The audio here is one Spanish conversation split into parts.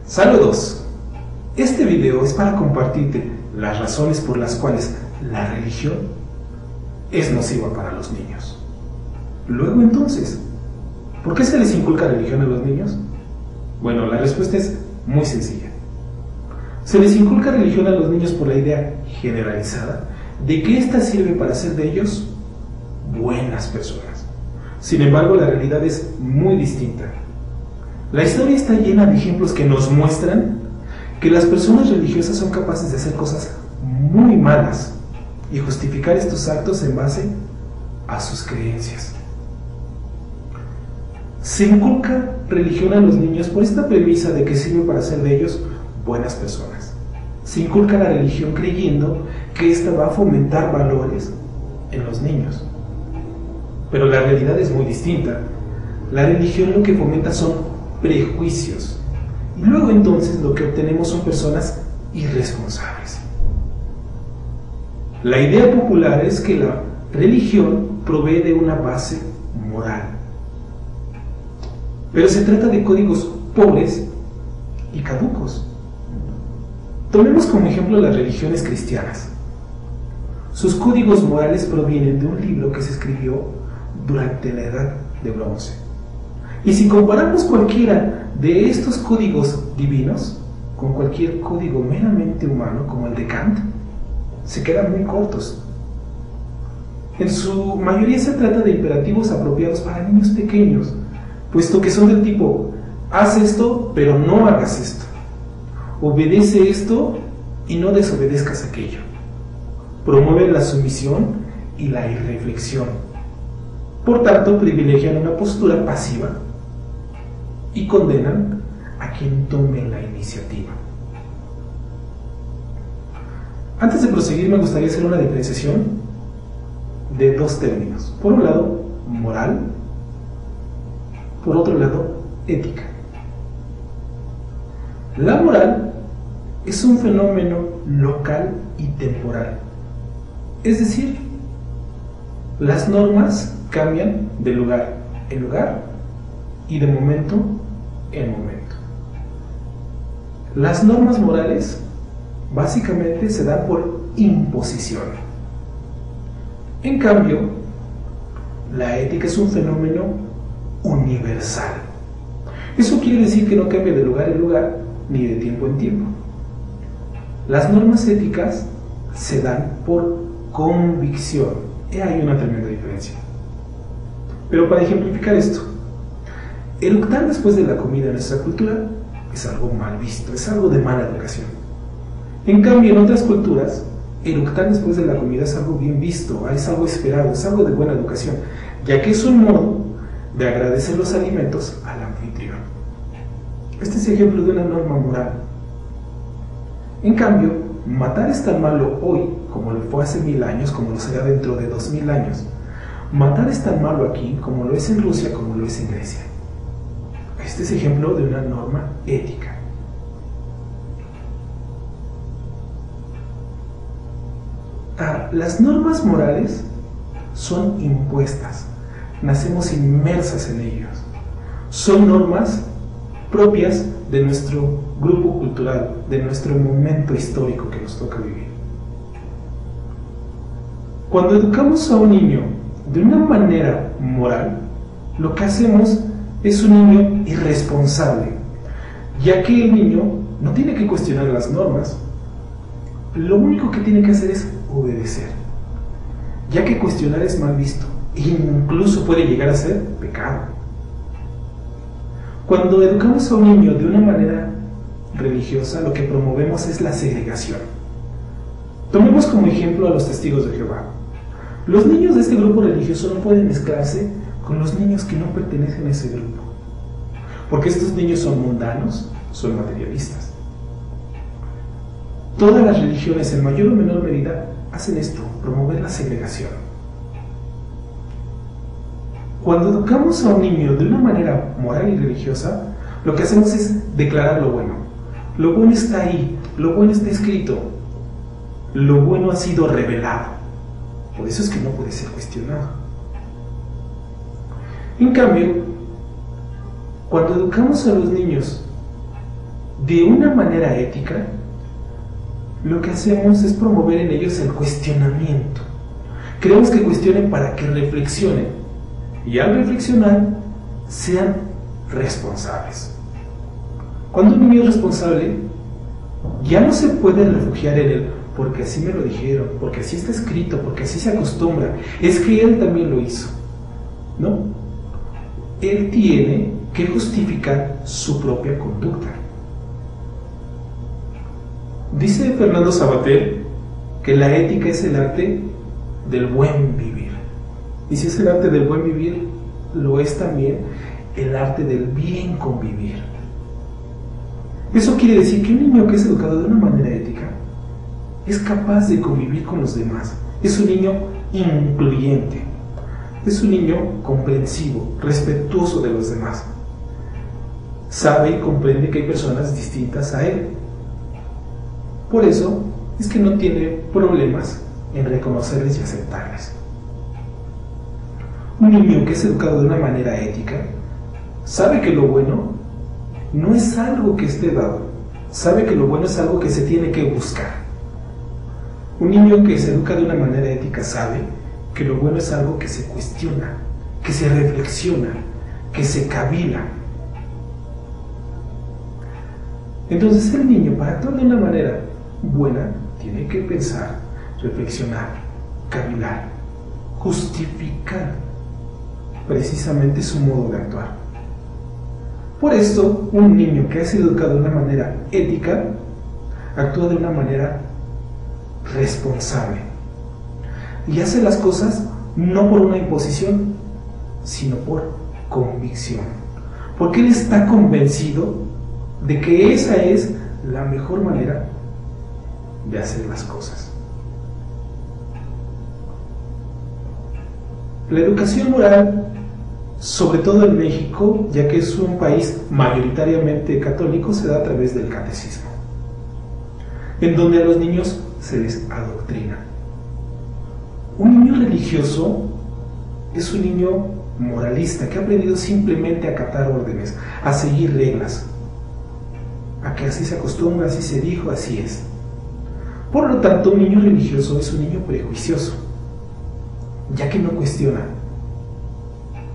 Saludos. Este video es para compartirte las razones por las cuales la religión es nociva para los niños. Luego entonces, ¿por qué se les inculca religión a los niños? Bueno, la respuesta es muy sencilla. Se les inculca religión a los niños por la idea generalizada de que ésta sirve para hacer de ellos buenas personas. Sin embargo, la realidad es muy distinta. La historia está llena de ejemplos que nos muestran que las personas religiosas son capaces de hacer cosas muy malas y justificar estos actos en base a sus creencias. Se inculca religión a los niños por esta premisa de que sirve para hacer de ellos buenas personas. Se inculca la religión creyendo que ésta va a fomentar valores en los niños. Pero la realidad es muy distinta. La religión lo que fomenta son prejuicios. Y luego entonces lo que obtenemos son personas irresponsables. La idea popular es que la religión provee de una base moral. Pero se trata de códigos pobres y caducos. Tomemos como ejemplo las religiones cristianas. Sus códigos morales provienen de un libro que se escribió durante la Edad de Bronce. Y si comparamos cualquiera de estos códigos divinos con cualquier código meramente humano, como el de Kant, se quedan muy cortos. En su mayoría se trata de imperativos apropiados para niños pequeños, puesto que son del tipo: haz esto, pero no hagas esto. Obedece esto y no desobedezcas aquello. Promueven la sumisión y la irreflexión. Por tanto, privilegian una postura pasiva y condenan a quien tome la iniciativa. Antes de proseguir, me gustaría hacer una diferenciación de dos términos. Por un lado, moral. Por otro lado, ética. La moral es un fenómeno local y temporal. Es decir, las normas cambian de lugar en lugar y de momento en momento. Las normas morales básicamente se dan por imposición. En cambio, la ética es un fenómeno universal. Eso quiere decir que no cambia de lugar en lugar ni de tiempo en tiempo. Las normas éticas se dan por convicción. Hay una tremenda diferencia. Pero para ejemplificar esto, eructar después de la comida en nuestra cultura es algo mal visto, es algo de mala educación. En cambio, en otras culturas, eructar después de la comida es algo bien visto, es algo esperado, es algo de buena educación, ya que es un modo de agradecer los alimentos al anfitrión. Este es ejemplo de una norma moral. En cambio, matar es tan malo hoy como lo fue hace 1000 años, como lo será dentro de 2000 años. Matar es tan malo aquí como lo es en Rusia, como lo es en Grecia. Este es ejemplo de una norma ética. Las normas morales son impuestas, nacemos inmersas en ellos. Son normas propias de nuestro grupo cultural, de nuestro momento histórico que nos toca vivir. Cuando educamos a un niño de una manera moral, lo que hacemos es un niño irresponsable, ya que el niño no tiene que cuestionar las normas, lo único que tiene que hacer es obedecer, ya que cuestionar es mal visto e incluso puede llegar a ser pecado. Cuando educamos a un niño de una manera religiosa, lo que promovemos es la segregación. Tomemos como ejemplo a los testigos de Jehová. Los niños de este grupo religioso no pueden mezclarse con los niños que no pertenecen a ese grupo, porque estos niños son mundanos, son materialistas. Todas las religiones, en mayor o menor medida, hacen esto, promover la segregación. Cuando educamos a un niño de una manera moral y religiosa, lo que hacemos es declarar lo bueno. Lo bueno está ahí, lo bueno está escrito, lo bueno ha sido revelado. Por eso es que no puede ser cuestionado. En cambio, cuando educamos a los niños de una manera ética, lo que hacemos es promover en ellos el cuestionamiento. Queremos que cuestionen para que reflexionen, y al reflexionar sean responsables. Cuando un niño es responsable, ya no se puede refugiar en él porque así me lo dijeron, porque así está escrito, porque así se acostumbra, es que él también lo hizo. No, él tiene que justificar su propia conducta. Dice Fernando Savater que la ética es el arte del buen vivir. Y si es el arte del buen vivir, lo es también el arte del bien convivir. Eso quiere decir que un niño que es educado de una manera ética es capaz de convivir con los demás. Es un niño incluyente. Es un niño comprensivo, respetuoso de los demás. Sabe y comprende que hay personas distintas a él. Por eso es que no tiene problemas en reconocerles y aceptarles. Un niño que es educado de una manera ética sabe que lo bueno no es algo que esté dado, sabe que lo bueno es algo que se tiene que buscar. Un niño que se educa de una manera ética sabe que lo bueno es algo que se cuestiona, que se reflexiona, que se cavila. Entonces el niño, para actuar de una manera buena, tiene que pensar, reflexionar, cavilar, justificar precisamente su modo de actuar. Por esto, un niño que ha sido educado de una manera ética actúa de una manera responsable y hace las cosas no por una imposición, sino por convicción, porque él está convencido de que esa es la mejor manera de hacer las cosas. La educación moral, sobre todo en México, ya que es un país mayoritariamente católico, se da a través del catecismo, en donde a los niños se les adoctrina. Un niño religioso es un niño moralista que ha aprendido simplemente a acatar órdenes, a seguir reglas, a que así se acostumbra, así se dijo, así es. Por lo tanto, un niño religioso es un niño prejuicioso, ya que no cuestiona.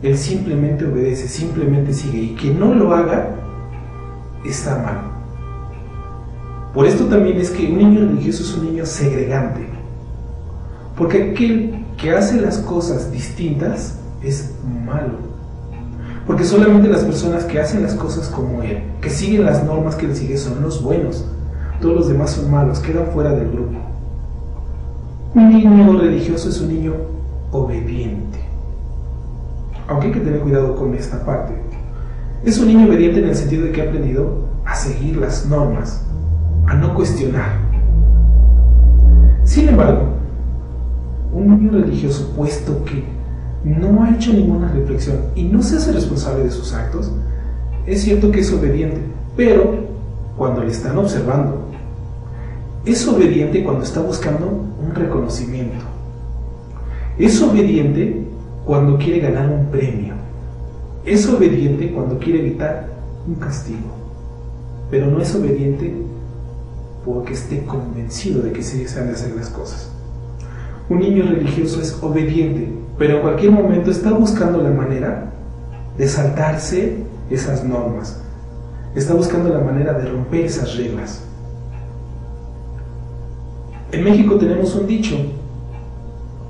Él simplemente obedece, simplemente sigue, y que no lo haga está mal. Por esto también es que un niño religioso es un niño segregante, porque aquel que hace las cosas distintas es malo, porque solamente las personas que hacen las cosas como él, que siguen las normas que él sigue, son los buenos. Todos los demás son malos, quedan fuera del grupo. Un niño religioso es un niño obediente, aunque hay que tener cuidado con esta parte. Es un niño obediente en el sentido de que ha aprendido a seguir las normas, a no cuestionar. Sin embargo, un niño religioso, puesto que no ha hecho ninguna reflexión y no se hace responsable de sus actos, es cierto que es obediente, pero cuando le están observando. Es obediente cuando está buscando un reconocimiento. Es obediente cuando quiere ganar un premio. Es obediente cuando quiere evitar un castigo. Pero no es obediente porque esté convencido de que sí se han de hacer las cosas. Un niño religioso es obediente, pero en cualquier momento está buscando la manera de saltarse esas normas. Está buscando la manera de romper esas reglas. En México tenemos un dicho: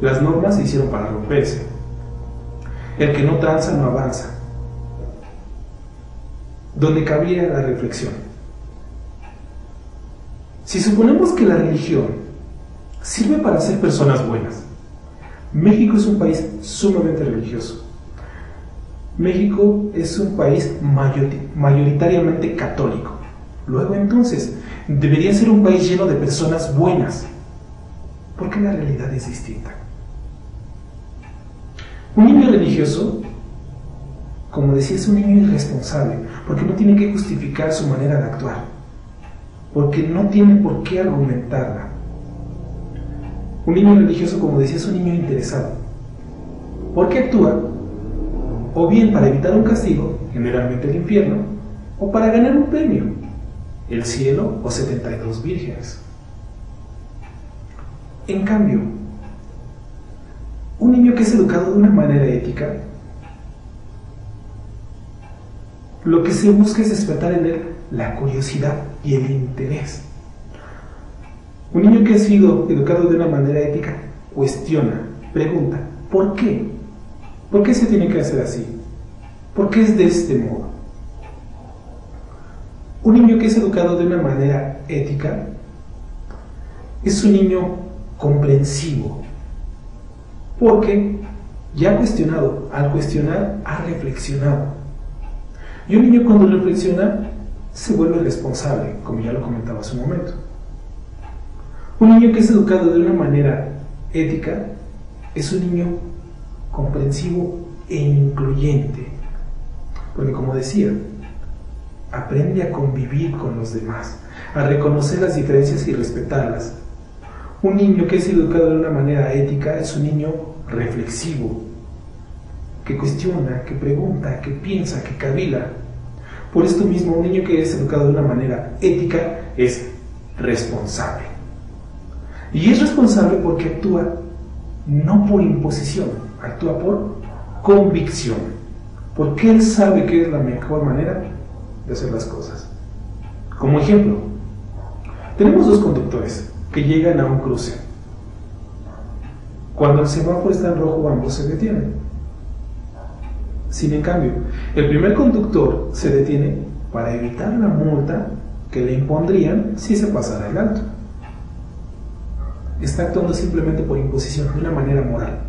las normas se hicieron para romperse. El que no tranza no avanza. Donde cabría la reflexión. Si suponemos que la religión sirve para ser personas buenas, México es un país sumamente religioso. México es un país mayoritariamente católico. Luego entonces, debería ser un país lleno de personas buenas, porque la realidad es distinta. Un niño religioso, como decía, es un niño irresponsable, porque no tiene que justificar su manera de actuar, porque no tiene por qué argumentarla. Un niño religioso, como decía, es un niño interesado, porque actúa o bien para evitar un castigo, generalmente el infierno, o para ganar un premio. el cielo o 72 vírgenes. En cambio, un niño que es educado de una manera ética, lo que se busca es despertar en él la curiosidad y el interés. Un niño que ha sido educado de una manera ética cuestiona, pregunta, ¿por qué? ¿Por qué se tiene que hacer así? ¿Por qué es de este modo? Un niño que es educado de una manera ética es un niño comprensivo, porque ya ha cuestionado, al cuestionar ha reflexionado. Y un niño cuando reflexiona se vuelve responsable, como ya lo comentaba hace un momento. Un niño que es educado de una manera ética es un niño comprensivo e incluyente, porque como decía, aprende a convivir con los demás, a reconocer las diferencias y respetarlas. Un niño que es educado de una manera ética es un niño reflexivo, que cuestiona, que pregunta, que piensa, que cavila. Por esto mismo, un niño que es educado de una manera ética es responsable. Y es responsable porque actúa no por imposición, actúa por convicción, porque él sabe que es la mejor manera de hacer las cosas. Como ejemplo, tenemos dos conductores que llegan a un cruce. Cuando el semáforo está en rojo, ambos se detienen. Sin en cambio, el primer conductor se detiene para evitar la multa que le impondrían si se pasara el alto. Está actuando simplemente por imposición, de una manera moral.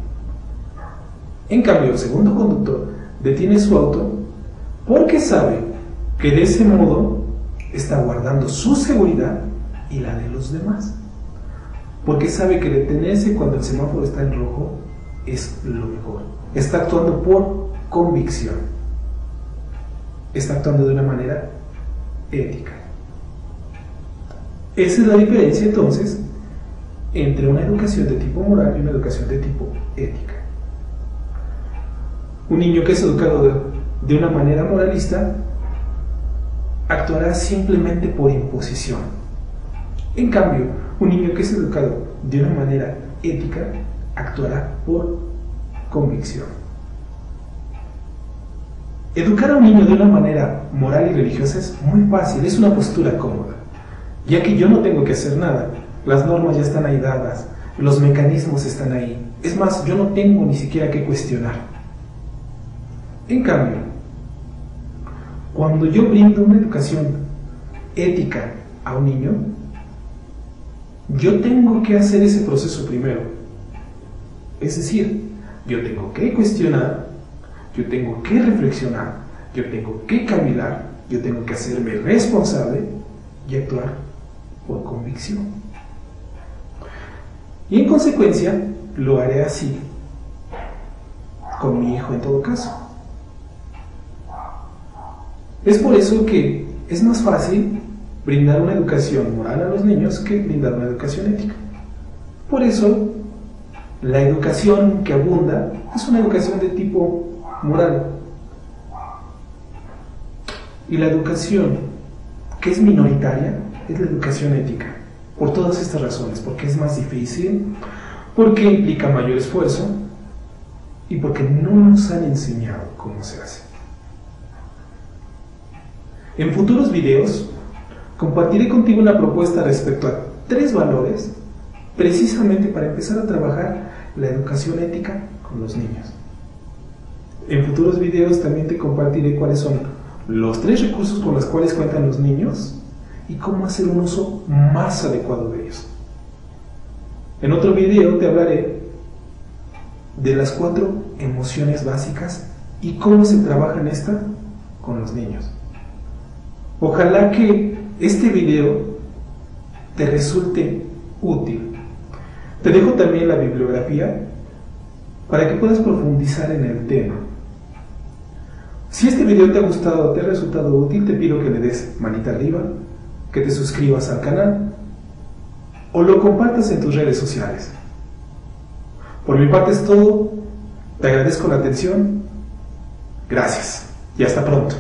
En cambio, el segundo conductor detiene su auto porque sabe que de ese modo está guardando su seguridad y la de los demás. Porque sabe que detenerse cuando el semáforo está en rojo es lo mejor. Está actuando por convicción. Está actuando de una manera ética. Esa es la diferencia entonces entre una educación de tipo moral y una educación de tipo ética. Un niño que es educado de una manera moralista actuará simplemente por imposición. En cambio, un niño que es educado de una manera ética actuará por convicción. Educar a un niño de una manera moral y religiosa es muy fácil, es una postura cómoda, ya que yo no tengo que hacer nada, las normas ya están ahí dadas, los mecanismos están ahí, es más, yo no tengo ni siquiera que cuestionar. En cambio, cuando yo brindo una educación ética a un niño, yo tengo que hacer ese proceso primero. Es decir, yo tengo que cuestionar, yo tengo que reflexionar, yo tengo que cavilar, yo tengo que hacerme responsable y actuar por convicción. Y en consecuencia, lo haré así con mi hijo en todo caso. Es por eso que es más fácil brindar una educación moral a los niños que brindar una educación ética. Por eso, la educación que abunda es una educación de tipo moral. Y la educación que es minoritaria es la educación ética. Por todas estas razones, porque es más difícil, porque implica mayor esfuerzo y porque no nos han enseñado cómo se hace. En futuros videos compartiré contigo una propuesta respecto a 3 valores precisamente para empezar a trabajar la educación ética con los niños. En futuros videos también te compartiré cuáles son los 3 recursos con los cuales cuentan los niños y cómo hacer un uso más adecuado de ellos. En otro video te hablaré de las 4 emociones básicas y cómo se trabaja en esta con los niños. Ojalá que este video te resulte útil. Te dejo también la bibliografía para que puedas profundizar en el tema. Si este video te ha gustado o te ha resultado útil, te pido que le des manita arriba, que te suscribas al canal o lo compartas en tus redes sociales. Por mi parte es todo. Te agradezco la atención. Gracias y hasta pronto.